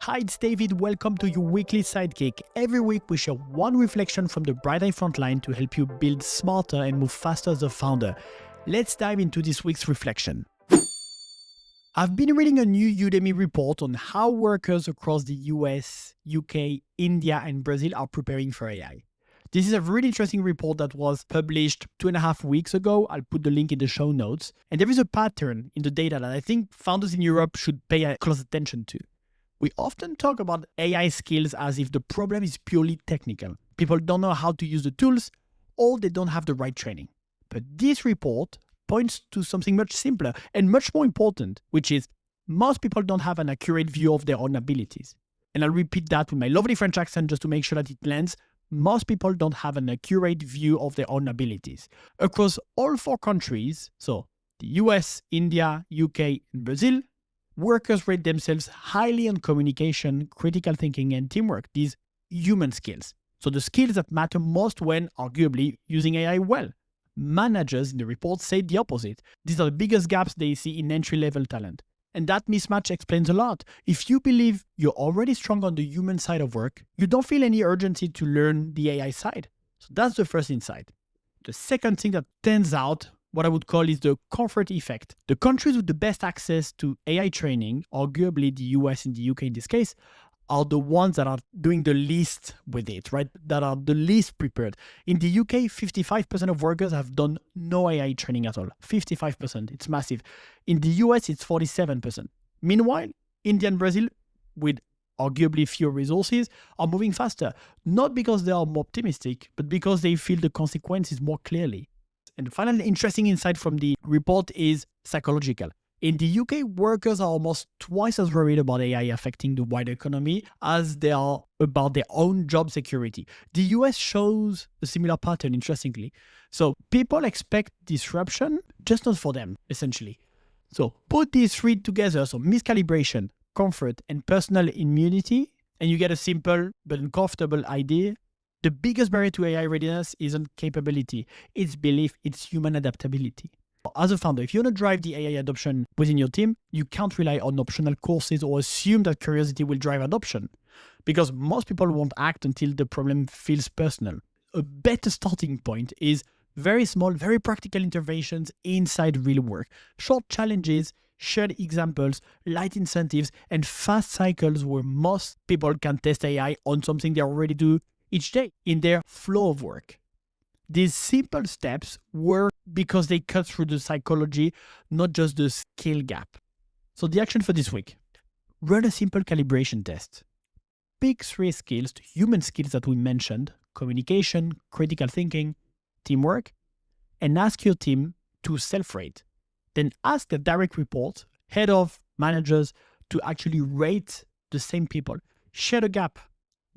Hi, it's David. Welcome to your weekly sidekick. Every week we share one reflection from the Bright Eye frontline to help you build smarter and move faster as a founder. Let's dive into this week's reflection. I've been reading a new Udemy report on how workers across the US, UK, India, and Brazil are preparing for AI. This is a really interesting report that was published 2.5 weeks ago. I'll put the link in the show notes. And there is a pattern in the data that I think founders in Europe should pay close attention to. We often talk about AI skills as if the problem is purely technical. People don't know how to use the tools, or they don't have the right training. But this report points to something much simpler and much more important, which is most people don't have an accurate view of their own abilities. And I'll repeat that with my lovely French accent just to make sure that it lands. Most people don't have an accurate view of their own abilities. Across all 4 countries, so the US, India, UK, and Brazil, workers rate themselves highly on communication, critical thinking, and teamwork, these human skills. So the skills that matter most when, arguably, using AI well. Managers in the report say the opposite. These are the biggest gaps they see in entry-level talent. And that mismatch explains a lot. If you believe you're already strong on the human side of work, you don't feel any urgency to learn the AI side. So that's the first insight. The second thing that stands out, what I would call is the comfort effect. The countries with the best access to AI training, arguably the US and the UK in this case, are the ones that are doing the least with it, right? That are the least prepared. In the UK, 55% of workers have done no AI training at all. 55%, it's massive. In the US, it's 47%. Meanwhile, India and Brazil, with arguably fewer resources, are moving faster. Not because they are more optimistic, but because they feel the consequences more clearly. And the final interesting insight from the report is psychological. In the UK, workers are almost twice as worried about AI affecting the wider economy as they are about their own job security. The US shows a similar pattern, interestingly. So people expect disruption, just not for them, essentially. So put these 3 together, so miscalibration, comfort, and personal immunity, and you get a simple but uncomfortable idea. The biggest barrier to AI readiness isn't capability, it's belief, it's human adaptability. As a founder, if you want to drive the AI adoption within your team, you can't rely on optional courses or assume that curiosity will drive adoption, because most people won't act until the problem feels personal. A better starting point is very small, very practical interventions inside real work. Short challenges, shared examples, light incentives, and fast cycles where most people can test AI on something they already do each day in their flow of work. These simple steps work because they cut through the psychology, not just the skill gap. So the action for this week: run a simple calibration test. Pick 3 skills, human skills that we mentioned: communication, critical thinking, teamwork, and ask your team to self-rate. Then ask the direct report, head of managers, to actually rate the same people. Share the gap.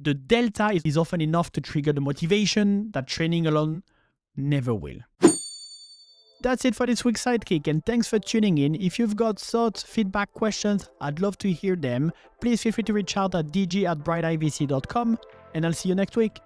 The delta is often enough to trigger the motivation that training alone never will. That's it for this week's Sidekick, and thanks for tuning in. If you've got thoughts, feedback, questions, I'd love to hear them. Please feel free to reach out at dg@brighteyevc.com, and I'll see you next week.